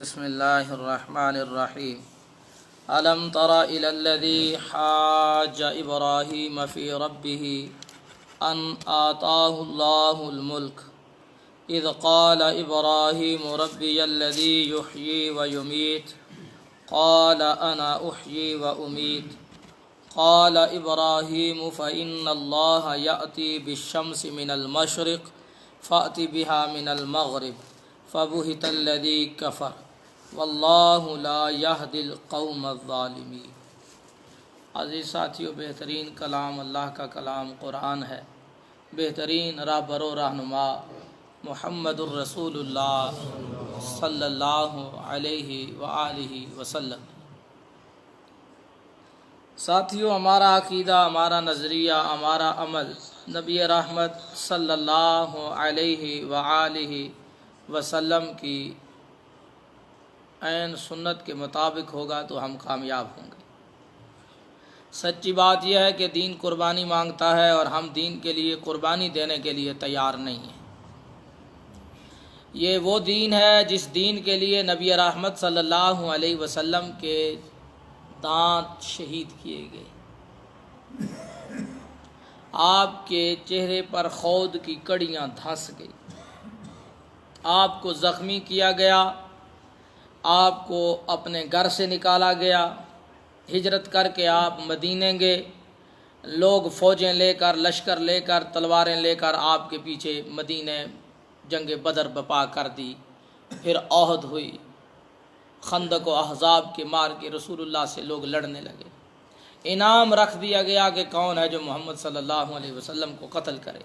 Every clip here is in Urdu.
بسم اللہ الرحمن الرحیم الم تر الی الذی حاج ابراہیم فی ربہ ان آتاہ اللہ الملک اذ قال ابراہیم ربی الذی یحیی ویمیت قال انا احیی وامیت قال ابراہیم فإن اللہ یأتی بالشمس من المشرق فأت بها من المغرب فبہت الذی کفر واللہ لا یہدی القوم الظالمین۔ عزیز ساتھیو، بہترین کلام اللہ کا کلام قرآن ہے، بہترین راہبر و رہنما محمد الرسول اللہ صلی اللہ علیہ وآلہ وسلم۔ ساتھیو، ہمارا عقیدہ، ہمارا نظریہ، ہمارا عمل نبی رحمت صلی اللہ علیہ وآلہ وسلم کی عین سنت کے مطابق ہوگا تو ہم کامیاب ہوں گے۔ سچی بات یہ ہے کہ دین قربانی مانگتا ہے اور ہم دین کے لیے قربانی دینے کے لیے تیار نہیں ہیں۔ یہ وہ دین ہے جس دین کے لیے نبی رحمت صلی اللہ علیہ وسلم کے دانت شہید کیے گئے، آپ کے چہرے پر خود کی کڑیاں دھنس گئی، آپ کو زخمی کیا گیا، آپ کو اپنے گھر سے نکالا گیا، ہجرت کر کے آپ مدینے گئے، لوگ فوجیں لے کر، لشکر لے کر، تلواریں لے کر آپ کے پیچھے مدینے جنگ بدر بپا کر دی، پھر احد ہوئی، خندق و احزاب کے مار کے رسول اللہ سے لوگ لڑنے لگے، انعام رکھ دیا گیا کہ کون ہے جو محمد صلی اللہ علیہ وسلم کو قتل کرے۔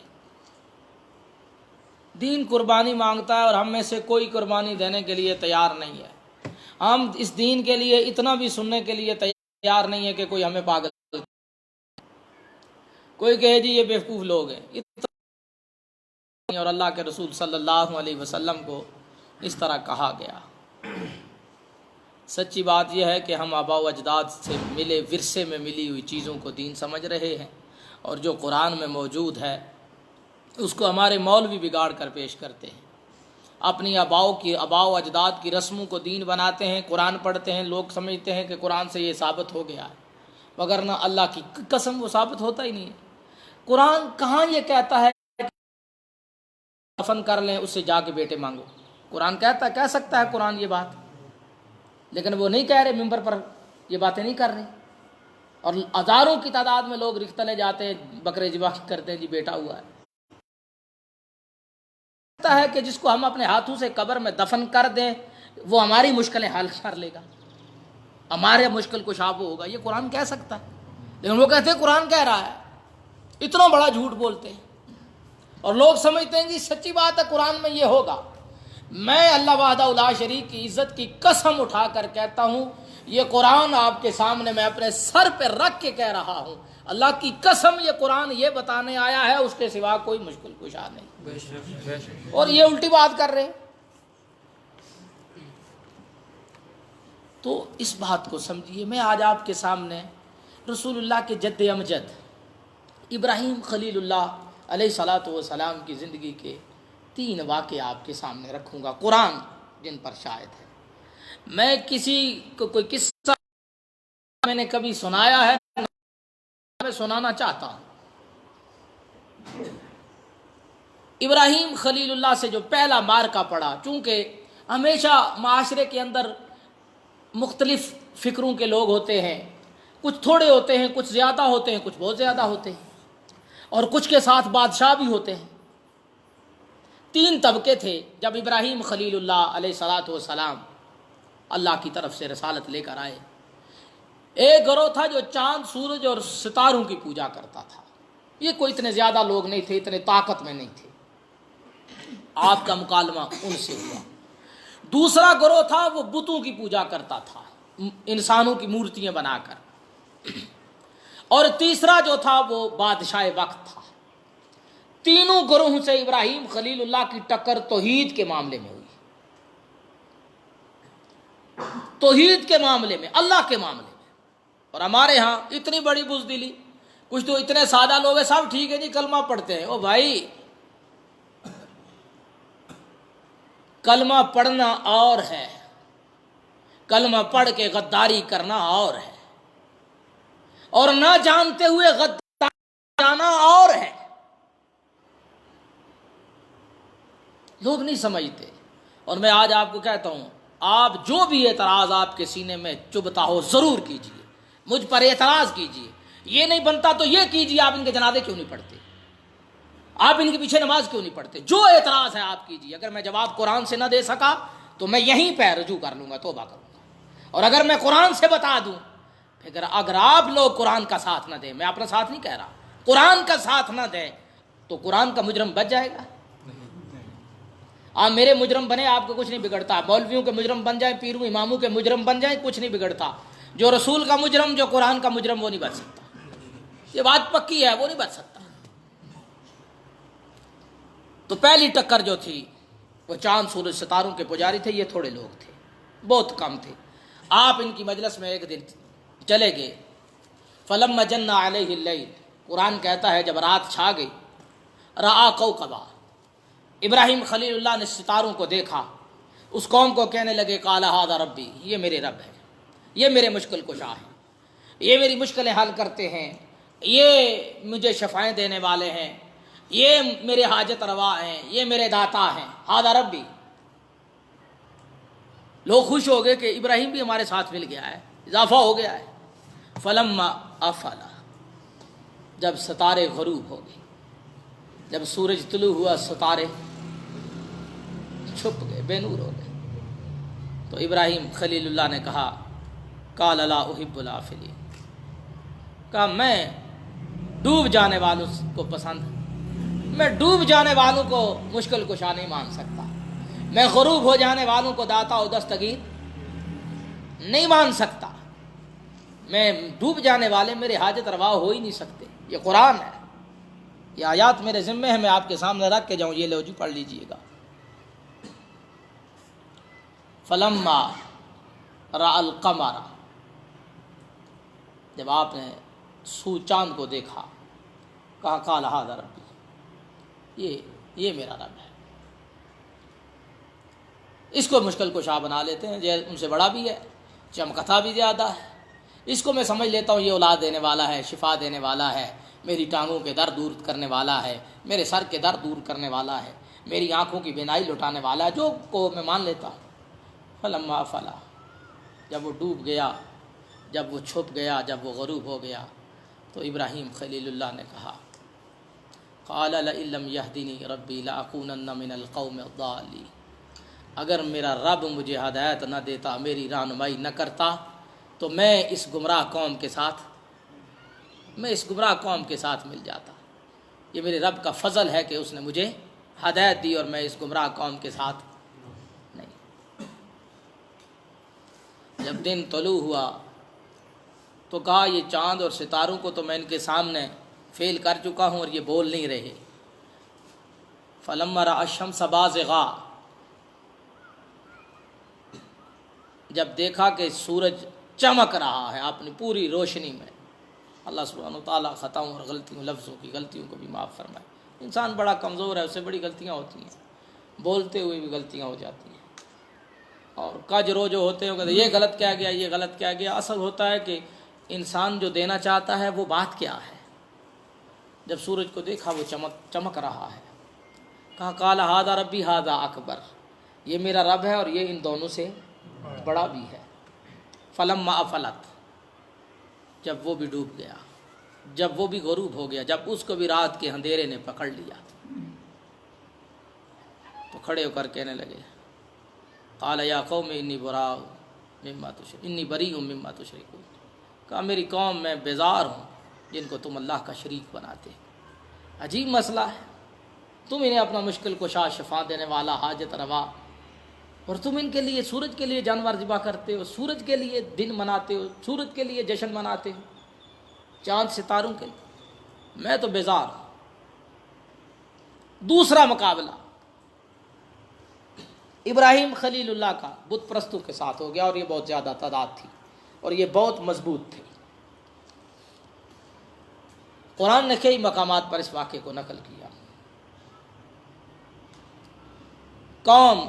دین قربانی مانگتا ہے اور ہم میں سے کوئی قربانی دینے کے لیے تیار نہیں ہے۔ ہم اس دین کے لیے اتنا بھی سننے کے لیے تیار نہیں ہے کہ کوئی ہمیں پاگل، کوئی کہے جی یہ بیوقوف لوگ ہیں، اور اللہ کے رسول صلی اللہ علیہ وسلم کو اس طرح کہا گیا۔ سچی بات یہ ہے کہ ہم آباء و اجداد سے ملے ورثے میں ملی ہوئی چیزوں کو دین سمجھ رہے ہیں، اور جو قرآن میں موجود ہے اس کو ہمارے مولوی بگاڑ کر پیش کرتے ہیں، اپنی آباء و اجداد کی رسموں کو دین بناتے ہیں، قرآن پڑھتے ہیں، لوگ سمجھتے ہیں کہ قرآن سے یہ ثابت ہو گیا ہے، وگرنہ اللہ کی قسم وہ ثابت ہوتا ہی نہیں ہے۔ قرآن کہاں یہ کہتا ہے کہ دفن کر لیں، اس سے جا کے بیٹے مانگو؟ قرآن کہہ سکتا ہے قرآن یہ بات، لیکن وہ نہیں کہہ رہے، ممبر پر یہ باتیں نہیں کر رہے، اور ہزاروں کی تعداد میں لوگ رختلے جاتے ہیں، بکرے ذبح کرتے ہیں، جی بیٹا ہوا ہے۔ ہے کہ جس کو ہم اپنے ہاتھوں سے قبر میں دفن کر دیں وہ ہماری مشکلیں حل کر لے گا، ہمارے مشکل کشا وہ ہوگا، یہ قرآن کہہ سکتا ہے؟ لیکن وہ کہتے ہیں قرآن کہہ رہا ہے، اتنا بڑا جھوٹ بولتے ہیں، اور لوگ سمجھتے ہیں جی سچی بات ہے قرآن میں یہ ہوگا۔ میں اللہ وحدہ لا شریک کی عزت کی قسم اٹھا کر کہتا ہوں، یہ قرآن آپ کے سامنے میں اپنے سر پہ رکھ کے کہہ رہا ہوں، اللہ کی قسم یہ قرآن یہ بتانے آیا ہے، اس کے سوا کوئی مشکل کشا نہیں، اور یہ الٹی بات کر رہے۔ تو اس بات کو سمجھیے، میں آج آپ کے سامنے رسول اللہ کے جد امجد ابراہیم خلیل اللہ علیہ الصلوۃ والسلام کی زندگی کے 3 واقعے آپ کے سامنے رکھوں گا، قرآن جن پر شاہد ہے۔ میں کسی کو کوئی قصہ میں نے کبھی سنایا ہے، میں سنانا چاہتا ہوں۔ ابراہیم خلیل اللہ سے جو پہلا معرکہ پڑا، چونکہ ہمیشہ معاشرے کے اندر مختلف فکروں کے لوگ ہوتے ہیں، کچھ تھوڑے ہوتے ہیں، کچھ زیادہ ہوتے ہیں، کچھ بہت زیادہ ہوتے ہیں، اور کچھ کے ساتھ بادشاہ بھی ہوتے ہیں۔ 3 طبقے تھے جب ابراہیم خلیل اللہ علیہ الصلوۃ والسلام اللہ کی طرف سے رسالت لے کر آئے۔ ایک گروہ تھا جو چاند، سورج اور ستاروں کی پوجا کرتا تھا، یہ کوئی اتنے زیادہ لوگ نہیں تھے، اتنے طاقت میں نہیں تھے، آپ کا مکالمہ ان سے ہوا۔ دوسرا گروہ تھا وہ بتوں کی پوجا کرتا تھا، انسانوں کی مورتیاں بنا کر، اور تیسرا جو تھا وہ بادشاہ وقت تھا۔ تینوں گروہوں سے ابراہیم خلیل اللہ کی ٹکر توحید کے معاملے میں ہوئی، توحید کے معاملے میں، اللہ کے معاملے میں۔ اور ہمارے ہاں اتنی بڑی بزدلی، کچھ تو اتنے سادہ لوگ ہیں، سب ٹھیک ہے جی کلمہ پڑھتے ہیں، او بھائی کلمہ پڑھنا اور ہے، کلمہ پڑھ کے غداری کرنا اور ہے، اور نہ جانتے ہوئے غداری جانا اور ہے۔ لوگ نہیں سمجھتے، اور میں آج آپ کو کہتا ہوں، آپ جو بھی اعتراض آپ کے سینے میں چبھتا ہو ضرور کیجیے، مجھ پر اعتراض کیجیے، یہ نہیں بنتا تو یہ کیجیے، آپ ان کے جنازے کیوں نہیں پڑھتے، آپ ان کے پیچھے نماز کیوں نہیں پڑھتے، جو اعتراض ہے آپ کیجیے۔ اگر میں جواب قرآن سے نہ دے سکا تو میں یہیں پہ رجوع کر لوں گا، توبہ کروں گا، اور اگر میں قرآن سے بتا دوں، اگر آپ لوگ قرآن کا ساتھ نہ دیں، میں اپنا ساتھ نہیں کہہ رہا، قرآن کا ساتھ نہ دیں تو قرآن کا مجرم بچ جائے گا۔ آپ میرے مجرم بنے، آپ کو کچھ نہیں بگڑتا، مولویوں کے مجرم بن جائیں، پیروں اماموں کے مجرم بن جائیں، کچھ نہیں بگڑتا۔ جو رسول کا مجرم، جو قرآن کا مجرم، وہ نہیں بچ سکتا، یہ بات پکی ہے، وہ نہیں بچ سکتا۔ تو پہلی ٹکر جو تھی وہ چاند سورج ستاروں کے پجاری تھے، یہ تھوڑے لوگ تھے، بہت کم تھے۔ آپ ان کی مجلس میں ایک دن چلے گئے، فلما جن علیہ اللیل، قرآن کہتا ہے جب رات چھا گئی، رآ کوکبا، ابراہیم خلیل اللہ نے ستاروں کو دیکھا، اس قوم کو کہنے لگے قال ھذا ربی، یہ میرے رب ہے، یہ میرے مشکل کشا ہیں، یہ میری مشکلیں حل کرتے ہیں، یہ مجھے شفائیں دینے والے ہیں، یہ میرے حاجت روا ہیں، یہ میرے داتا ہیں، ھذا ربی۔ لوگ خوش ہو گئے کہ ابراہیم بھی ہمارے ساتھ مل گیا ہے، اضافہ ہو گیا ہے۔ فلما افلا، جب ستارے غروب ہو گئے، جب سورج طلوع ہوا، ستارے چھپ گئے، بے نور ہو گئے، تو ابراہیم خلیل اللہ نے کہا قال لا احب الافلین، کہا میں ڈوب جانے والوں کو پسند، میں ڈوب جانے والوں کو مشکل کشا نہیں مان سکتا، میں غروب ہو جانے والوں کو داتا و دستگیر نہیں مان سکتا، میں ڈوب جانے والے میرے حاجت روا ہو ہی نہیں سکتے۔ یہ قرآن ہے، یہ آیات میرے ذمے ہے، میں آپ کے سامنے رکھ کے جاؤں، یہ لو جی پڑھ لیجئے گا۔ فلما رأى القمر، جب آپ نے چاند کو دیکھا، کہا قال ھذا ربی، یہ میرا رب ہے۔ اس کو مشکل کشا بنا لیتے ہیں، یہ ان سے بڑا بھی ہے، چمکتا بھی زیادہ ہے، اس کو میں سمجھ لیتا ہوں یہ اولاد دینے والا ہے، شفا دینے والا ہے، میری ٹانگوں کے درد دور کرنے والا ہے، میرے سر کے درد دور کرنے والا ہے، میری آنکھوں کی بینائی لٹانے والا ہے، جو کو میں مان لیتا ہوں۔ فلما افلا، جب وہ ڈوب گیا، جب وہ چھپ گیا، جب وہ غروب ہو گیا، تو ابراہیم خلیل اللہ نے کہا قال لئن لم یہدنی ربی لاکونن من القوم الضالین، اگر میرا رب مجھے ہدایت نہ دیتا، میری رہنمائی نہ کرتا، تو میں اس گمراہ قوم کے ساتھ مل جاتا۔ یہ میرے رب کا فضل ہے کہ اس نے مجھے ہدایت دی اور میں اس گمراہ قوم کے ساتھ نہیں۔ جب دن طلوع ہوا تو کہا یہ چاند اور ستاروں کو تو میں ان کے سامنے فیل کر چکا ہوں اور یہ بول نہیں رہے۔ فلما رأى الشمس بازغا، جب دیکھا کہ سورج چمک رہا ہے اپنی پوری روشنی میں، اللہ سبحانہ وتعالیٰ خطاؤں اور غلطیوں، لفظوں کی غلطیوں کو بھی معاف فرمائے۔ انسان بڑا کمزور ہے، اس سے بڑی غلطیاں ہوتی ہیں، بولتے ہوئے بھی غلطیاں ہو جاتی ہیں، اور کجرو جو ہوتے ہیں یہ غلط کیا گیا، یہ غلط کیا گیا۔ اصل ہوتا ہے کہ انسان جو دینا چاہتا ہے وہ بات کیا ہے۔ جب سورج کو دیکھا وہ چمک رہا ہے، کہا قال ھذا ربی ھذا اکبر، یہ میرا رب ہے اور یہ ان دونوں سے بڑا بھی ہے۔ فلما افلت، جب وہ بھی ڈوب گیا، جب وہ بھی غروب ہو گیا، جب اس کو بھی رات کے اندھیرے نے پکڑ لیا، تو کھڑے ہو کر کہنے لگے قال یا قوم انی بریء مما تشرکون، کہا میری قوم میں بیزار ہوں جن کو تم اللہ کا شریک بناتے۔ عجیب مسئلہ ہے، تم انہیں اپنا مشکل کشا، شفا دینے والا، حاجت روا، اور تم ان کے لیے، سورج کے لیے جانور ذبح کرتے ہو، سورج کے لیے دن مناتے ہو، سورج کے لیے جشن مناتے ہو، چاند ستاروں کے لیے، میں تو بیزار ہوں۔ دوسرا مقابلہ ابراہیم خلیل اللہ کا بت پرستوں کے ساتھ ہو گیا، اور یہ بہت زیادہ تعداد تھی اور یہ بہت مضبوط تھی۔ قرآن نے کئی مقامات پر اس واقعے کو نقل کیا۔ قوم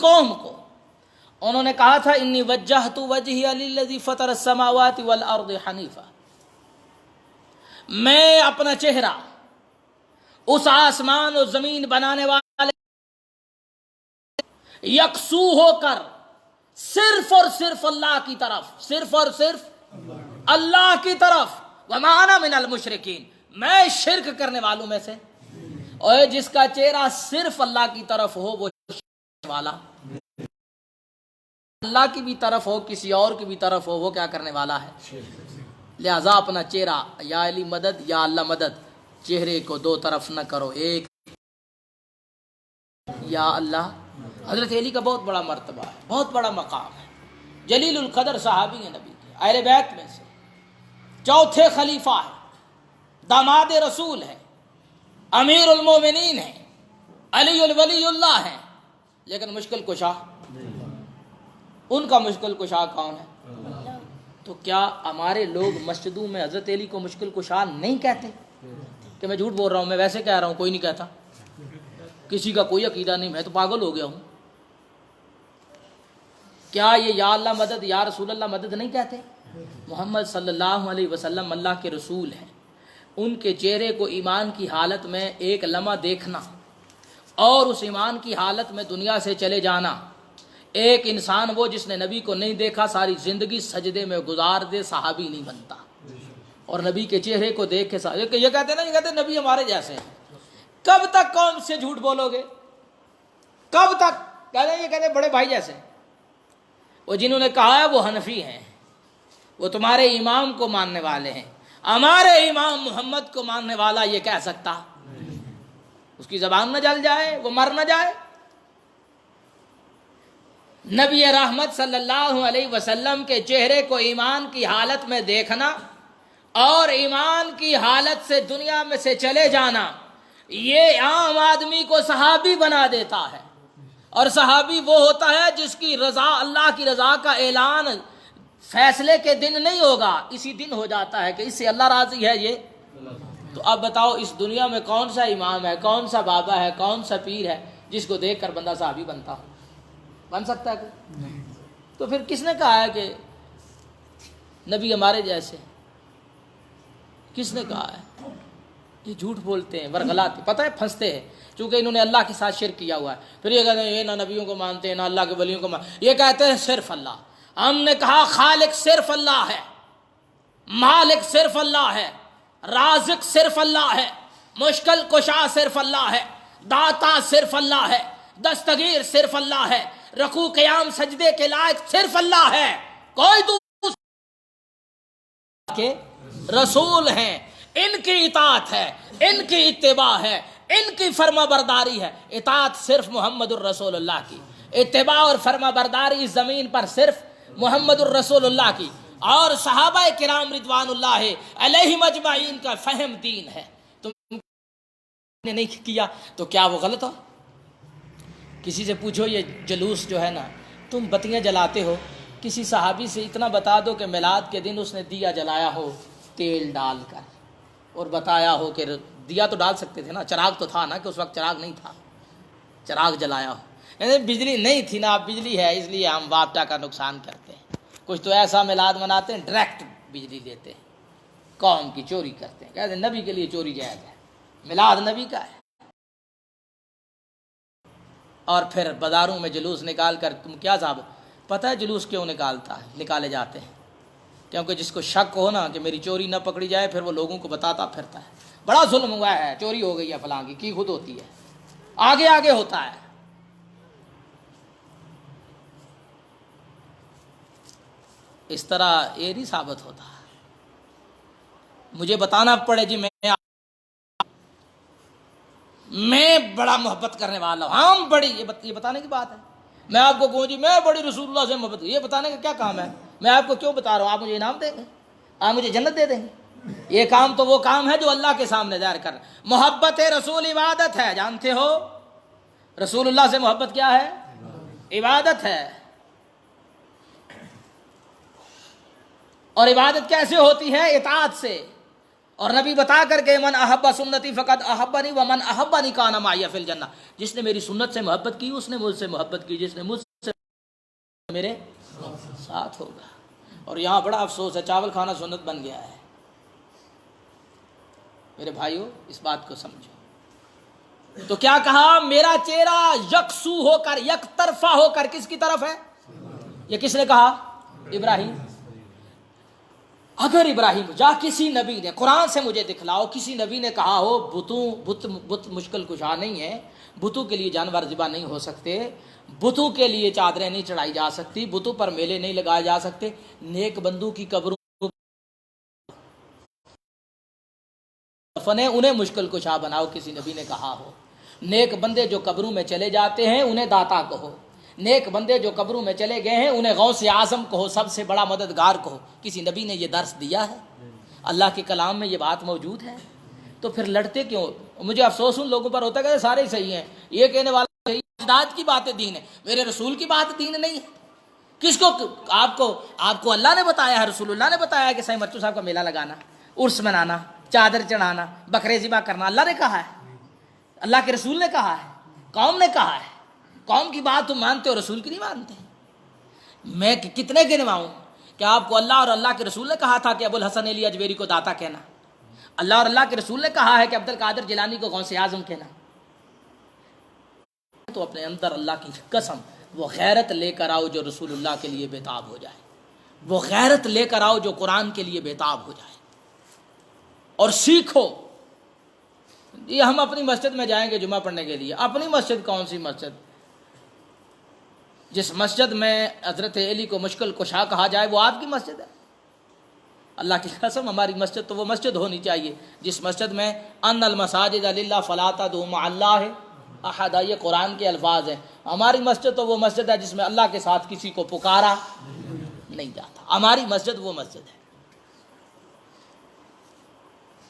قوم کو، انہوں نے کہا تھا انی وجہت وجہی للذی فطر السماوات والارض حنیفا، میں اپنا چہرہ اس آسمان و زمین بنانے والے یکسو ہو کر صرف اور صرف اللہ کی طرف، صرف اور صرف اللہ کی طرف، وما انا من المشرکین، میں شرک کرنے والوں میں سے، اور جس کا چہرہ صرف اللہ کی طرف ہو وہ شرک والا، اللہ کی بھی طرف ہو کسی اور کی بھی طرف ہو وہ کیا کرنے والا ہے۔ لہذا اپنا چہرہ یا علی مدد یا اللہ مدد، چہرے کو دو طرف نہ کرو، ایک یا اللہ۔ حضرت علی کا بہت بڑا مرتبہ ہے، بہت بڑا مقام ہے، جلیل القدر صحابی ہیں نبی کے، اہل بیت میں سے چوتھے خلیفہ ہے، داماد رسول ہے، امیر المومنین ہیں، علی الولی اللہ ہیں، لیکن مشکل کشا، ان کا مشکل کشا کون ہے؟ تو کیا ہمارے لوگ مسجدوں میں حضرت علی کو مشکل کشا نہیں کہتے؟ کہ میں جھوٹ بول رہا ہوں، میں ویسے کہہ رہا ہوں، کوئی نہیں کہتا، کسی کا کوئی عقیدہ نہیں، میں تو پاگل ہو گیا ہوں۔ کیا یہ یا اللہ مدد یا رسول اللہ مدد نہیں کہتے؟ محمد صلی اللہ علیہ وسلم اللہ کے رسول ہیں، ان کے چہرے کو ایمان کی حالت میں ایک لمحہ دیکھنا اور اس ایمان کی حالت میں دنیا سے چلے جانا، ایک انسان وہ جس نے نبی کو نہیں دیکھا ساری زندگی سجدے میں گزار دے صحابی نہیں بنتا، اور نبی کے چہرے کو دیکھ کے یہ کہتے ہیں نا، یہ کہتے ہیں نبی ہمارے جیسے ہیں۔ کب تک قوم سے جھوٹ بولو گے؟ کب تک کہتے ہیں، یہ کہتے ہیں بڑے بھائی جیسے، وہ جنہوں نے کہا ہے وہ حنفی ہیں، وہ تمہارے امام کو ماننے والے ہیں، ہمارے امام محمد کو ماننے والا یہ کہہ سکتا؟ اس کی زبان نہ جل جائے، وہ مر نہ جائے؟ نبی رحمت صلی اللہ علیہ وسلم کے چہرے کو ایمان کی حالت میں دیکھنا اور ایمان کی حالت سے دنیا میں سے چلے جانا، یہ عام آدمی کو صحابی بنا دیتا ہے، اور صحابی وہ ہوتا ہے جس کی رضا، اللہ کی رضا کا اعلان فیصلے کے دن نہیں ہوگا، اسی دن ہو جاتا ہے کہ اس سے اللہ راضی ہے یہ۔ تو اب بتاؤ اس دنیا میں کون سا امام ہے، کون سا بابا ہے، کون سا پیر ہے جس کو دیکھ کر بندہ صحابی بنتا ہو؟ بن سکتا ہے کوئی؟ تو پھر کس نے کہا ہے کہ نبی ہمارے جیسے؟ کس نے کہا ہے؟ یہ جھوٹ بولتے ہیں، ورغلاتے، پتہ ہے پھنستے ہیں، چونکہ انہوں نے اللہ کے ساتھ شرک کیا ہوا ہے، پھر یہ کہتے ہیں یہ نہ نبیوں کو مانتے ہیں نہ اللہ کے ولیوں کو مانتے، یہ کہتے ہیں صرف اللہ۔ ہم نے کہا خالق صرف اللہ ہے، مالک صرف اللہ ہے، رازق صرف اللہ ہے، مشکل کشا صرف اللہ ہے، داتا صرف اللہ ہے، دستگیر صرف اللہ ہے، رکوع قیام سجدے کے لائق صرف اللہ ہے، کوئی دوسرے کے رسول ہیں، ان کی اطاعت ہے، ان کی اتباع ہے، ان کی فرما برداری ہے۔ اطاعت صرف محمد الرسول اللہ کی، اتباع اور فرما برداری اس زمین پر صرف محمد الرسول اللہ کی، اور صحابہ کرام رضوان اللہ علیہم اجمعین کا فہم دین ہے۔ تم نے نہیں کیا تو کیا وہ غلط ہو؟ کسی سے پوچھو یہ جلوس جو ہے نا، تم بتیاں جلاتے ہو، کسی صحابی سے اتنا بتا دو کہ میلاد کے دن اس نے دیا جلایا ہو تیل ڈال کر، اور بتایا ہو کہ دیا تو ڈال سکتے تھے نا، چراغ تو تھا نا، کہ اس وقت چراغ نہیں تھا، چراغ جلایا ہو، یعنی بجلی نہیں تھی نا، اب بجلی ہے اس لیے ہم وابٹا کا نقصان کرتے ہیں۔ کچھ تو ایسا میلاد مناتے ہیں ڈائریکٹ بجلی لیتے ہیں، قوم کی چوری کرتے ہیں، کہتے ہیں نبی کے لیے چوری جائز ہے، میلاد نبی کا ہے۔ اور پھر بازاروں میں جلوس نکال کر، تم کیا صاحب پتہ ہے جلوس کیوں نکالے جاتے ہیں؟ کیونکہ جس کو شک ہو نا کہ میری چوری نہ پکڑی جائے، پھر وہ لوگوں کو بتاتا پھرتا ہے بڑا ظلم ہوا ہے، چوری ہو گئی ہے فلاں کی خود ہوتی ہے، آگے آگے ہوتا ہے۔ اس طرح یہ نہیں ثابت ہوتا، مجھے بتانا پڑے جی میں بڑا محبت کرنے والا ہوں، ہم بڑی، یہ بتانے کی بات ہے۔ میں آپ کو کہوں جی میں بڑی رسول اللہ سے محبت، یہ بتانے کا کیا کام ہے؟ میں آپ کو کیوں بتا رہا ہوں؟ آپ مجھے انعام دیں گے، آپ مجھے جنت دے دیں گے؟ یہ کام تو وہ کام ہے جو اللہ کے سامنے ظاہر کر۔ محبت رسول عبادت ہے، جانتے ہو رسول اللہ سے محبت کیا ہے؟ عبادت ہے۔ اور عبادت کیسے ہوتی ہے؟ اطاعت سے۔ اور نبی بتا کر کے من احب سنتی فقط احبنی ومن احبنی کان معی فی الجنہ، جس نے میری سنت سے محبت کی اس نے مجھ سے محبت کی، جس نے مجھ سے میرے ساتھ ہوگا۔ اور یہاں بڑا افسوس ہے، چاول کھانا سنت بن گیا ہے۔ میرے بھائیوں اس بات کو سمجھو۔ تو کیا کہا؟ میرا چہرہ یکسو ہو کر، یک طرفہ ہو کر کس کی طرف ہے؟ یہ کس نے کہا؟ ابراہیم۔ اگر ابراہیم یا کسی نبی نے، قرآن سے مجھے دکھلاؤ کسی نبی نے کہا ہو بت مشکل کشا نہیں ہے، بتوں کے لیے جانور ذبح نہیں ہو سکتے، بتوں کے لیے چادریں نہیں چڑھائی جا سکتی، بتوں پر میلے نہیں لگائے جا سکتے، نیک بندوں کی قبروں فنے انہیں مشکل کشا بناؤ، کسی نبی نے کہا ہو۔ نیک بندے جو قبروں میں چلے جاتے ہیں انہیں داتا کہو، نیک بندے جو قبروں میں چلے گئے ہیں انہیں غوث اعظم کہو، سب سے بڑا مددگار کہو۔ کسی نبی نے یہ درس دیا ہے؟ اللہ کے کلام میں یہ بات موجود ہے؟ تو پھر لڑتے کیوں؟ مجھے افسوس ان لوگوں پر ہوتا ہے کہ سارے ہی صحیح ہیں، یہ کہنے والا صحیح، اجداد کی باتیں دین ہے، میرے رسول کی بات دین نہیں ہے۔ کس کو؟ آپ کو اللہ نے بتایا ہے، رسول اللہ نے بتایا ہے کہ سائیں مرچو صاحب کا میلہ لگانا، عرس منانا، چادر چڑھانا، بکرے ذبح کرنا اللہ نے کہا ہے، اللہ کے رسول نے کہا ہے، قوم نے کہا ہے۔ قوم کی بات تم مانتے ہو، رسول کی نہیں مانتے۔ میں کتنے گنواؤں کہ آپ کو اللہ اور اللہ کے رسول نے کہا تھا کہ ابو الحسن علی اجویری کو داتا کہنا، اللہ اور اللہ کے رسول نے کہا ہے کہ عبد القادر جیلانی کو غوث اعظم کہنا۔ تو اپنے اندر اللہ کی قسم وہ غیرت لے کر آؤ جو رسول اللہ کے لیے بےتاب ہو جائے، وہ غیرت لے کر آؤ جو قرآن کے لیے بےتاب ہو جائے، اور سیکھو۔ یہ ہم اپنی مسجد میں جائیں گے جمعہ پڑھنے کے لیے، اپنی مسجد کون سی مسجد؟ جس مسجد میں حضرت علی کو مشکل کشا کہا جائے وہ آپ کی مسجد ہے؟ اللہ کی قسم ہماری مسجد تو وہ مسجد ہونی چاہیے جس مسجد میں ان المساجد للہ فلا تدعوا مع اللہ احد، یہ قرآن کے الفاظ ہیں۔ ہماری مسجد تو وہ مسجد ہے جس میں اللہ کے ساتھ کسی کو پکارا نہیں جاتا، ہماری مسجد وہ مسجد ہے۔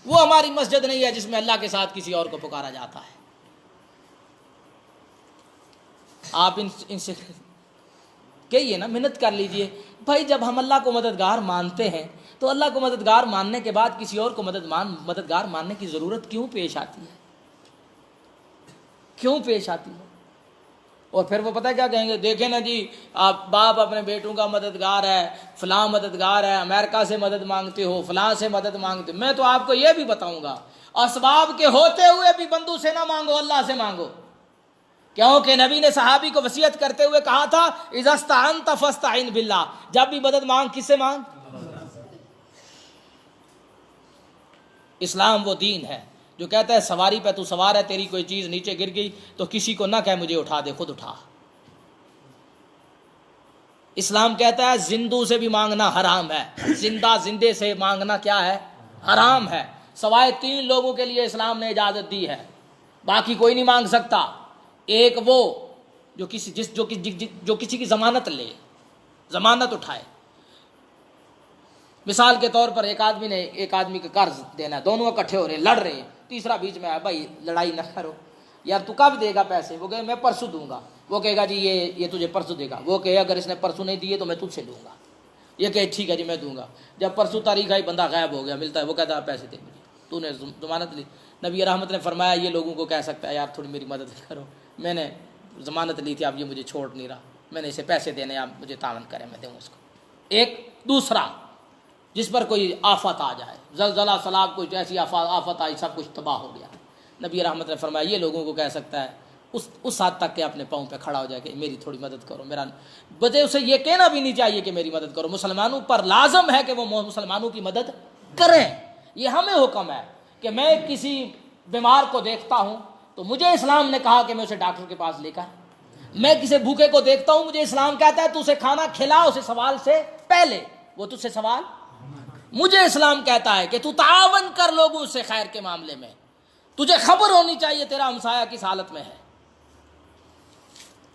وہ ہماری مسجد نہیں ہے جس میں اللہ کے ساتھ کسی اور کو پکارا جاتا ہے۔ آپ ان سے کہیے نا، محنت کر لیجئے بھائی، جب ہم اللہ کو مددگار مانتے ہیں تو اللہ کو مددگار ماننے کے بعد کسی اور کو مددگار ماننے کی ضرورت کیوں پیش آتی ہے؟ کیوں پیش آتی ہے؟ اور پھر وہ پتہ کیا کہیں گے؟ دیکھیں نا جی، آپ باپ اپنے بیٹوں کا مددگار ہے، فلاں مددگار ہے، امریکہ سے مدد مانگتے ہو، فلاں سے مدد مانگتے ہو۔ میں تو آپ کو یہ بھی بتاؤں گا، اسباب کے ہوتے ہوئے بھی بندوں سے نہ مانگو، اللہ سے مانگو، کیونکہ نبی نے صحابی کو وصیت کرتے ہوئے کہا تھا اذا استعنت فاستعن باللہ، جب بھی مدد مانگ کس سے مانگ؟ اسلام وہ دین ہے جو کہتا ہے سواری پہ تو سوار ہے، تیری کوئی چیز نیچے گر گئی تو کسی کو نہ کہہ مجھے اٹھا دے، خود اٹھا۔ اسلام کہتا ہے زندوں سے بھی مانگنا حرام ہے، زندے سے مانگنا کیا ہے؟ حرام ہے۔ سوائے 3 لوگوں کے لیے اسلام نے اجازت دی ہے، باقی کوئی نہیں مانگ سکتا۔ ایک وہ جو کسی کی ضمانت لے، ضمانت اٹھائے۔ مثال کے طور پر ایک آدمی کا قرض دینا ہے، دونوں اکٹھے ہو رہے ہیں، لڑ رہے ہیں، تیسرا بیچ میں آیا، بھائی لڑائی نہ کرو، یار تو کب دے گا پیسے؟ وہ کہے میں پرسوں دوں گا، وہ کہے گا جی یہ تجھے پرسوں دے گا، وہ کہے اگر اس نے پرسوں نہیں دیے تو میں تجھ سے لوں گا، یہ کہے ٹھیک ہے جی میں دوں گا۔ جب پرسوں تاریخ آئی بندہ غائب ہو گیا، ملتا ہے وہ کہتا ہے پیسے دے مجھے، تو نے ضمانت لی۔ نبی رحمت نے فرمایا یہ لوگوں کو کہہ سکتا ہے یار تھوڑی میری مدد کرو، میں نے ضمانت لی تھی، اب یہ مجھے چھوڑ نہیں رہا، میں نے اسے پیسے دینے، آپ مجھے تعاون کریں میں دوں اس کو۔ ایک دوسرا جس پر کوئی آفت آ جائے، زلزلہ سیلاب، کوئی ایسی آفت آئی، سب کچھ تباہ ہو گیا، نبی رحمت نے فرمایا یہ لوگوں کو کہہ سکتا ہے اس حد تک کہ اپنے پاؤں پہ کھڑا ہو جائے کہ میری تھوڑی مدد کرو، میرا بجے اسے یہ کہنا بھی نہیں چاہیے کہ میری مدد کرو۔ مسلمانوں پر لازم ہے کہ وہ مسلمانوں کی مدد کریں، یہ ہمیں حکم ہے کہ میں کسی بیمار کو دیکھتا ہوں تو مجھے اسلام نے کہا کہ میں اسے ڈاکٹر کے پاس لے کر، میں کسی بھوکے کو دیکھتا ہوں مجھے اسلام کہتا ہے تو اسے کھانا کھلا اسے سوال سے پہلے، وہ تجھ سے سوال، مجھے اسلام کہتا ہے کہ تو تعاون کر لوگوں سے خیر کے معاملے میں، تجھے خبر ہونی چاہیے تیرا ہمسایہ کس حالت میں ہے۔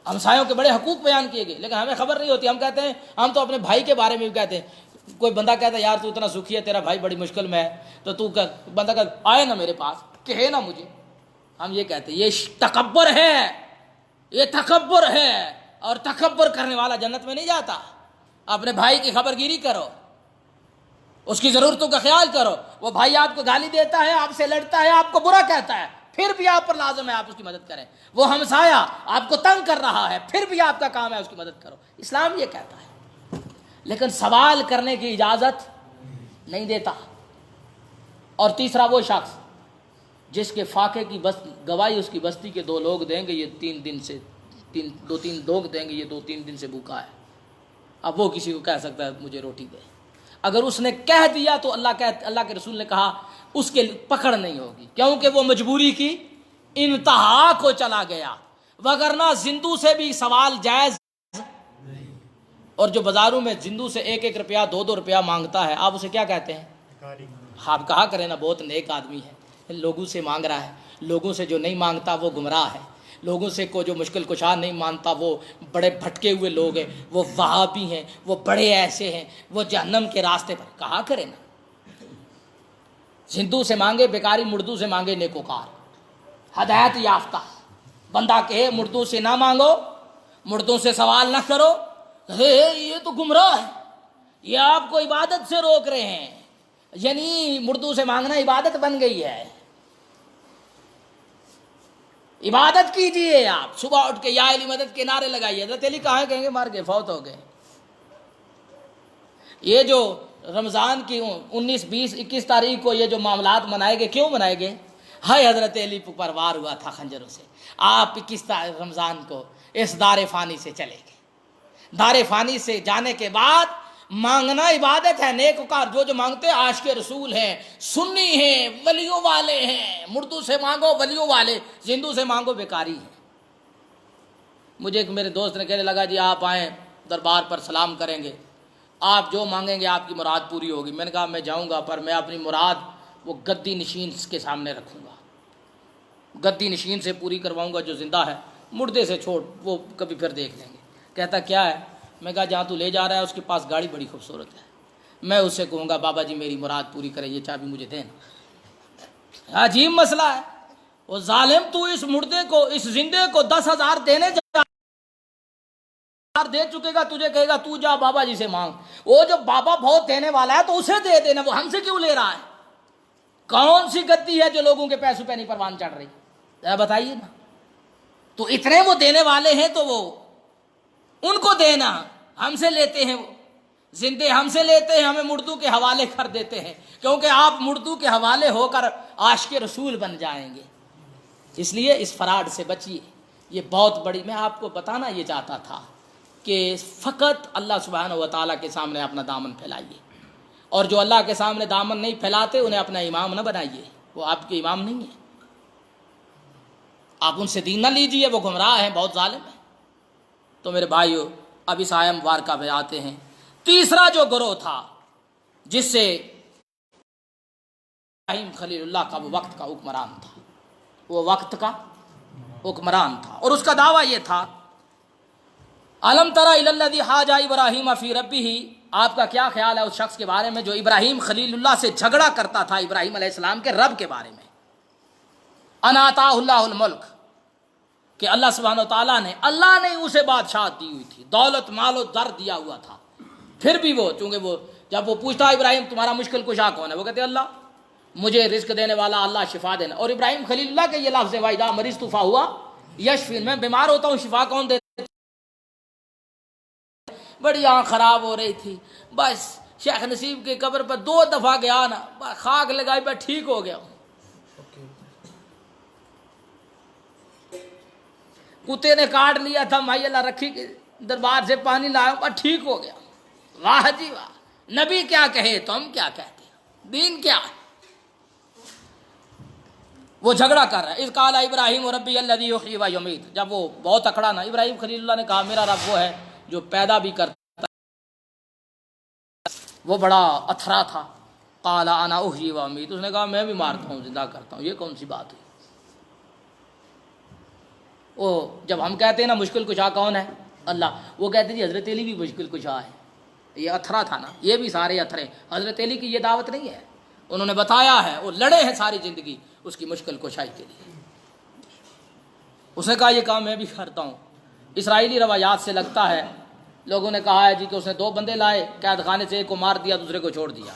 ہمسایوں کے بڑے حقوق بیان کیے گئے لیکن ہمیں خبر نہیں ہوتی، ہم کہتے ہیں، ہم تو اپنے بھائی کے بارے میں بھی کہتے ہیں، کوئی بندہ کہتا ہے یار تو اتنا سکھی ہے، تیرا بھائی بڑی مشکل میں ہے، تو بندہ کہتا آئے نا میرے پاس، کہے نا مجھے، ہم یہ کہتے ہیں یہ تکبر ہے، یہ تکبر ہے، اور تکبر کرنے والا جنت میں نہیں جاتا۔ اپنے بھائی کی خبر گیری کرو، اس کی ضرورتوں کا خیال کرو. وہ بھائی آپ کو گالی دیتا ہے، آپ سے لڑتا ہے، آپ کو برا کہتا ہے، پھر بھی آپ پر لازم ہے آپ اس کی مدد کریں. وہ ہمسایہ آپ کو تنگ کر رہا ہے، پھر بھی آپ کا کام ہے اس کی مدد کرو. اسلام یہ کہتا ہے، لیکن سوال کرنے کی اجازت نہیں دیتا. اور تیسرا وہ شخص جس کے فاقے کی گواہی اس کی بستی کے 2 لوگ دیں گے، یہ 2-3 لوگ دیں گے، یہ 2-3 دن سے بھوکا ہے. اب وہ کسی کو کہہ سکتا ہے مجھے روٹی دے. اگر اس نے کہہ دیا تو اللہ کے رسول نے کہا اس کے پکڑ نہیں ہوگی، کیونکہ وہ مجبوری کی انتہا کو چلا گیا، وگرنہ زندو سے بھی سوال جائز. اور جو بازاروں میں زندو سے 1-1 روپیہ 2-2 روپیہ مانگتا ہے، آپ اسے کیا کہتے ہیں؟ آپ کہا کریں نا بہت نیک آدمی ہے، لوگوں سے مانگ رہا ہے. لوگوں سے جو نہیں مانگتا وہ گمراہ ہے. لوگوں سے جو مشکل کشا نہیں مانتا وہ بڑے بھٹکے ہوئے لوگ ہیں، وہ وہابی ہیں، وہ بڑے ایسے ہیں، وہ جہنم کے راستے پر. کہا کریں نا. زندو سے مانگے بیکاری، مردوں سے مانگے نیکوکار. ہدایت یافتہ بندہ کہے مردوں سے نہ مانگو، مردوں سے سوال نہ کرو، یہ تو گمراہ ہے، یہ آپ کو عبادت سے روک رہے ہیں. یعنی مردوں سے مانگنا عبادت بن گئی ہے. عبادت کیجئے. آپ صبح اٹھ کے یا علی مدد کے نعرے لگائیے. حضرت علی کہاں کہیں گے؟ مار گئے، فوت ہو گئے. یہ جو رمضان کی 19، 20، 21 تاریخ کو یہ جو معاملات منائے گئے، کیوں منائے گئے؟ ہائے حضرت علی پر وار ہوا تھا خنجروں سے. آپ 21 رمضان کو اس دار فانی سے چلے گئے. دار فانی سے جانے کے بعد مانگنا عبادت ہے. نیکوکار جو مانگتے ہیں عاشق رسول ہیں، سنی ہیں، ولیوں والے ہیں. مردوں سے مانگو ولیوں والے، زندوں سے مانگو بیکاری ہیں. مجھے ایک میرے دوست نے کہنے لگا جی آپ آئیں دربار پر سلام کریں گے، آپ جو مانگیں گے آپ کی مراد پوری ہوگی. میں نے کہا میں جاؤں گا، پر میں اپنی مراد وہ گدی نشین کے سامنے رکھوں گا، گدی نشین سے پوری کرواؤں گا. جو زندہ ہے مردے سے چھوڑ، وہ کبھی پھر دیکھ لیں گے. کہتا کیا ہے؟ میں کہا جہاں تو لے جا رہا ہے اس کے پاس گاڑی بڑی خوبصورت ہے، میں اس سے کہوں گا بابا جی میری مراد پوری کرے، یہ چابی مجھے دینا. عجیب مسئلہ ہے. وہ ظالم، تو اس مردے کو، اس زندے کو 10,000 دینے جا دے چکے گا، تجھے کہے گا تو جا بابا جی سے مانگ. وہ جو بابا بہت دینے والا ہے تو اسے دے دینا، وہ ہم سے کیوں لے رہا ہے؟ کون سی گدی ہے جو لوگوں کے پیسوں پہ نہیں پروان چڑھ رہی؟ بتائیے نا. تو اتنے وہ دینے والے ہیں تو وہ ان کو دینا. ہم سے لیتے ہیں، وہ زندے ہم سے لیتے ہیں، ہمیں مردوں کے حوالے کر دیتے ہیں، کیونکہ آپ مردوں کے حوالے ہو کر عاشق رسول بن جائیں گے. اس لیے اس فراڈ سے بچیے. یہ بہت بڑی، میں آپ کو بتانا یہ چاہتا تھا کہ فقط اللہ سبحانہ و تعالیٰ کے سامنے اپنا دامن پھیلائیے، اور جو اللہ کے سامنے دامن نہیں پھیلاتے انہیں اپنا امام نہ بنائیے. وہ آپ کے امام نہیں ہیں. آپ ان سے دین نہ لیجیے، وہ گمراہ ہیں، بہت ظالم ہیں. تو میرے بھائیو اب اس آیہ مبارکہ پہ آتے ہیں. تیسرا جو گروہ تھا جس سے ابراہیم خلیل اللہ کا وہ وقت کا حکمران تھا، وہ وقت کا حکمران تھا، اور اس کا دعویٰ یہ تھا الم تری الی الذی حاج ابراہیم فی ربہ. آپ کا کیا خیال ہے اس شخص کے بارے میں جو ابراہیم خلیل اللہ سے جھگڑا کرتا تھا ابراہیم علیہ السلام کے رب کے بارے میں؟ ان آتاہ اللہ الملک، کہ اللہ سبحانہ وتعالیٰ نے، اللہ نے اسے بادشاہت دی ہوئی تھی، دولت مال و در دیا ہوا تھا. پھر بھی وہ، چونکہ وہ جب وہ پوچھتا ابراہیم تمہارا مشکل کشا کون ہے، وہ کہتے اللہ، مجھے رزق دینے والا اللہ، شفا دینا. اور ابراہیم خلیل اللہ کے یہ لفظ ہے وَإِذَا مَرِضْتُ فَهُوَ يَشْفِينِ، میں بیمار ہوتا ہوں شفا کون دیتا؟ بڑی آنکھ خراب ہو رہی تھی، بس شیخ نصیب کی قبر پر 2 دفعہ گیا نا، خاک لگائی پر ٹھیک ہو گیا. کتے نے کاٹ لیا تھا، مائی اللہ رکھی کے دربار سے پانی لایا پر ٹھیک ہو گیا. واہ جی واہ. نبی کیا کہے تو ہم کیا کہتے ہیں، دین کیا ہے. وہ جھگڑا کر رہا ہے. اذ قال ابراہیم ربی الذی یحیی و یمیت، جب وہ بہت اکڑا نا، ابراہیم خلیل اللہ نے کہا میرا رب وہ ہے جو پیدا بھی کرتا ہے. وہ بڑا اتھرا تھا. قال انا احیی و امیت، اس نے کہا میں بھی مارتا ہوں زندہ کرتا ہوں. یہ کون سی بات ہوئی؟ وہ جب ہم کہتے ہیں نا مشکل کشا کون ہے، اللہ، وہ کہتے جی حضرت علی بھی مشکل کشا ہے. یہ اتھرا تھا نا، یہ بھی سارے اتھرے. حضرت علی کی یہ دعوت نہیں ہے، انہوں نے بتایا ہے، وہ لڑے ہیں ساری زندگی اس کی مشکل کشائی کے لیے. اس نے کہا یہ کام میں بھی کرتا ہوں. اسرائیلی روایات سے لگتا ہے، لوگوں نے کہا ہے جی کہ اس نے 2 بندے لائے قید خانے سے، ایک کو مار دیا دوسرے کو چھوڑ دیا.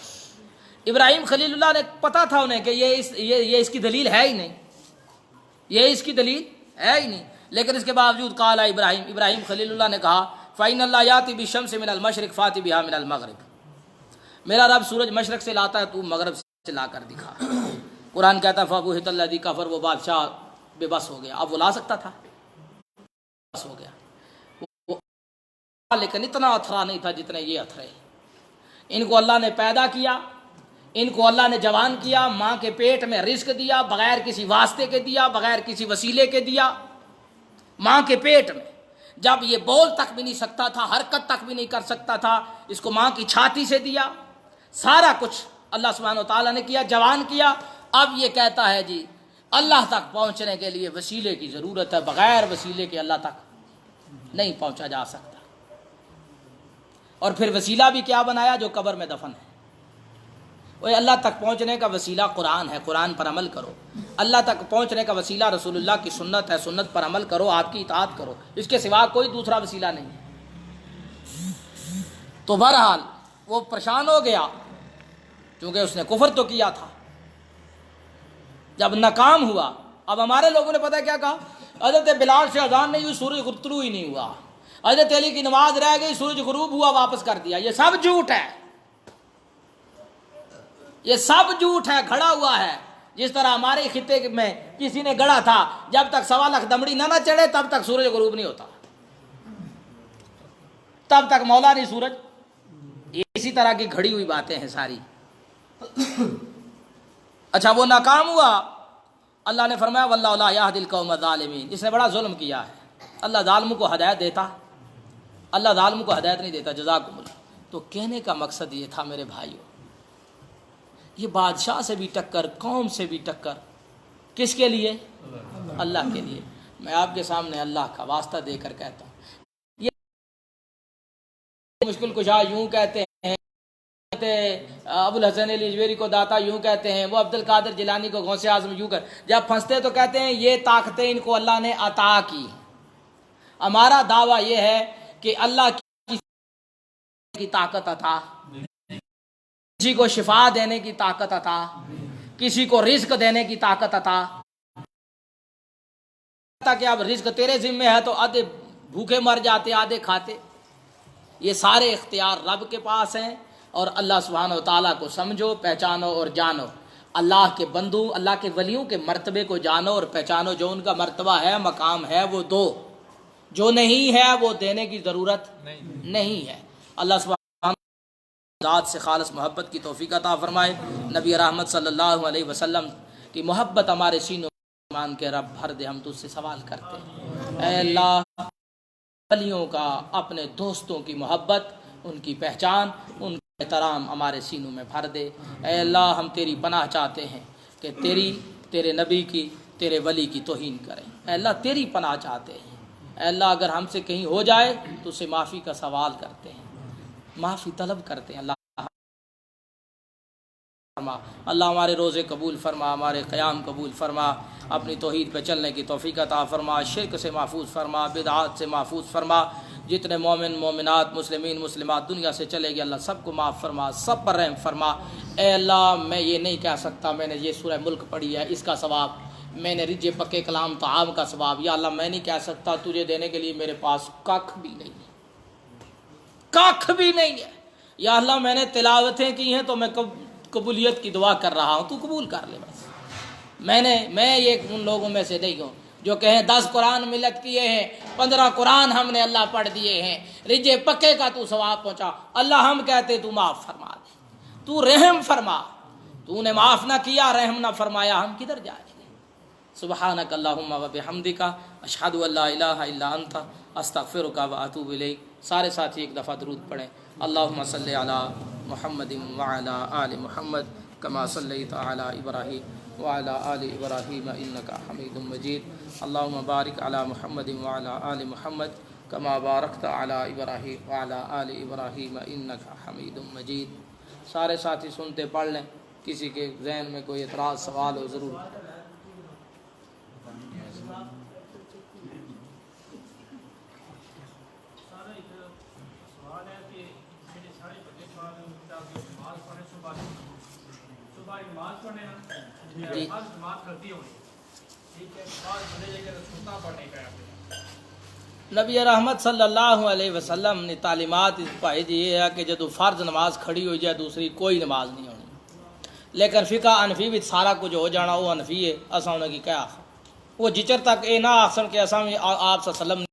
ابراہیم خلیل اللہ نے پتا تھا انہیں کہ یہ اس کی دلیل ہے ہی نہیں، یہ اس کی دلیل ہے ہی نہیں، لیکن اس کے باوجود قال ابراہیم خلیل اللہ نے کہا فَإِنَّ اللَّهَ يَأْتِي بِالشَّمْسِ مِنَ الْمَشْرِقِ فَأْتِ بِهَا مِنَ الْمَغْرِبِ، میرا رب سورج مشرق سے لاتا ہے، تو مغرب سے لا کر دکھا۔ قرآن کہتا ہے فَبُہِتَ الَّذِي كَفَرَ، وہ بادشاہ بے بس ہو گیا، اب وہ لا سکتا تھا، بس ہو گیا وہ، لیکن اتنا اتھرا نہیں تھا جتنے یہ اتھرے۔ ان کو اللہ نے پیدا کیا، ان کو اللہ نے جوان کیا، ماں کے پیٹ میں رزق دیا، بغیر کسی واسطے کے دیا، بغیر کسی وسیلے کے دیا، ماں کے پیٹ میں، جب یہ بول تک بھی نہیں سکتا تھا، حرکت تک بھی نہیں کر سکتا تھا، اس کو ماں کی چھاتی سے دیا، سارا کچھ اللہ سبحانہ و تعالیٰ نے کیا، جوان کیا۔ اب یہ کہتا ہے جی اللہ تک پہنچنے کے لیے وسیلے کی ضرورت ہے، بغیر وسیلے کے اللہ تک نہیں پہنچا جا سکتا۔ اور پھر وسیلہ بھی کیا بنایا؟ جو قبر میں دفن ہے۔ وہ اللہ تک پہنچنے کا وسیلہ قرآن ہے، قرآن پر عمل کرو۔ اللہ تک پہنچنے کا وسیلہ رسول اللہ کی سنت ہے، سنت پر عمل کرو، آپ کی اطاعت کرو، اس کے سوا کوئی دوسرا وسیلہ نہیں ہے۔ تو بہرحال وہ پریشان ہو گیا، کیونکہ اس نے کفر تو کیا تھا۔ جب ناکام ہوا، اب ہمارے لوگوں نے پتہ کیا کہا؟ حضرت بلال سے اذان نہیں ہوئی، سورج طلوع ہی نہیں ہوا، حضرت علی کی نماز رہ گئی، سورج غروب ہوا، واپس کر دیا۔ یہ سب جھوٹ ہے، یہ سب جھوٹ ہے، گھڑا ہوا ہے۔ جس طرح ہمارے خطے میں کسی نے گڑا تھا، جب تک 1.25 لاکھ دمڑی نہ چڑھے تب تک سورج غروب نہیں ہوتا، تب تک مولا نہیں سورج۔ اسی طرح کی گھڑی ہوئی باتیں ہیں ساری۔ اچھا وہ ناکام ہوا، اللہ نے فرمایا واللہ لا یہدی القوم الظالمین، اس نے بڑا ظلم کیا ہے۔ اللہ ظالموں کو ہدایت دیتا؟ اللہ ظالموں کو ہدایت نہیں دیتا۔ جزاکم اللہ۔ تو کہنے کا مقصد یہ تھا میرے بھائیوں، یہ بادشاہ سے بھی ٹکر، قوم سے بھی ٹکر، کس کے لیے؟ اللہ کے لیے۔ میں آپ کے سامنے اللہ کا واسطہ دے کر کہتا ہوں، یہ مشکل کشا یوں کہتے ہیں، ابو الحسن الجویری کو داتا یوں کہتے ہیں، وہ عبد القادر جیلانی کو غوث اعظم یوں کہتے ہیں، جب پھنستے تو کہتے ہیں یہ طاقتیں ان کو اللہ نے عطا کی۔ ہمارا دعویٰ یہ ہے کہ اللہ کی طاقت عطا، کسی کو شفا دینے کی طاقت عطا، کسی کو رزق دینے کی طاقت عطا، کہ اب رزق تیرے ذمہ ہے تو آدھے بھوکے مر جاتے، آدھے کھاتے۔ یہ سارے اختیار رب کے پاس ہیں، اور اللہ سبحانہ و تعالیٰ کو سمجھو، پہچانو اور جانو۔ اللہ کے بندوں، اللہ کے ولیوں کے مرتبے کو جانو اور پہچانو، جو ان کا مرتبہ ہے، مقام ہے، وہ دو، جو نہیں ہے وہ دینے کی ضرورت نہیں ہے۔ اللہ سبحانہ ذات سے خالص محبت کی توفیق عطا فرمائے، نبی رحمت صلی اللہ علیہ وسلم کی محبت ہمارے سینوں میں مان کے رب بھر دے۔ ہم تجھ سے سوال کرتے ہیں، اے اللہ ولیوں کا، اپنے دوستوں کی محبت، ان کی پہچان، ان کا احترام ہمارے سینوں میں بھر دے۔ اے اللہ ہم تیری پناہ چاہتے ہیں کہ تیرے نبی کی، تیرے ولی کی توہین کریں۔ اے اللہ تیری پناہ چاہتے ہیں۔ اے اللہ اگر ہم سے کہیں ہو جائے تو اسے معافی کا سوال کرتے ہیں، معافی طلب کرتے ہیں۔ اللہ ہمارے روزے قبول فرما، ہمارے قیام قبول فرما، اپنی توحید پہ چلنے کی توفیق عطا فرما، شرک سے محفوظ فرما، بدعات سے محفوظ فرما۔ جتنے مومن مومنات مسلمین مسلمات دنیا سے چلے گئے اللہ سب کو معاف فرما، سب پر رحم فرما۔ اے اللہ میں یہ نہیں کہہ سکتا میں نے یہ سورہ ملک پڑھی ہے اس کا ثواب، میں نے رجے پکے کلام طعام کا ثواب، یا اللہ میں نہیں کہہ سکتا تجھے دینے کے لیے میرے پاس ککھ بھی نہیں ہے، ککھ بھی نہیں ہے۔ یا اللہ میں نے تلاوتیں کی ہیں تو میں قبولیت کی دعا کر رہا ہوں، تو قبول کر لے بس۔ میں یہ ان لوگوں میں سے نہیں ہوں جو کہیں 10 قرآن ملت کیے ہیں، 15 قرآن ہم نے اللہ پڑھ دیے ہیں، رجے پکے کا تو ثواب پہنچا۔ اللہ ہم کہتے تو معاف فرما دے، تو رحم فرما، تو نے معاف نہ کیا، رحم نہ فرمایا، ہم کدھر جائیں گے؟ سبحانک اللہم و بحمدک، اشہد ان لا الہ الا انت، استغفرک و اتوب الیک۔ سارے ساتھی ایک دفعہ درود پڑھیں۔ اللہم صلی علی محمد وعلی آل محمد کما صلیت علی ابراہیم وعلی آل ابراہیم انک حمید مجید۔ اللہم بارک علی محمد وعلی آل محمد کما بارکت علی ابراہیم وعلی آل ابراہیم انک حمید مجید۔ سارے ساتھی سنتے پڑھ لیں، کسی کے ذہن میں کوئی اعتراض سوال ہو ضرور۔ صبح نماز پڑھنے نا جی ہر نماز کرتی ہونی ٹھیک ہے بعد بندے جا کے سننا پڑھنے کا نبی رحمت صلی اللہ علیہ وسلم نے تعلیمات پائی دی ہے کہ جدو فرض نماز کھڑی ہوئی جائے دوسری کوئی نماز نہیں ہونی، لیکن فقہ انفی بھی سارا کچھ ہو جانا وہ انفی ہے، اساں انہاں کی کیا آخر وہ جچر تک اے نہ آخسن کہ اساں آپ صلی اللہ علیہ وسلم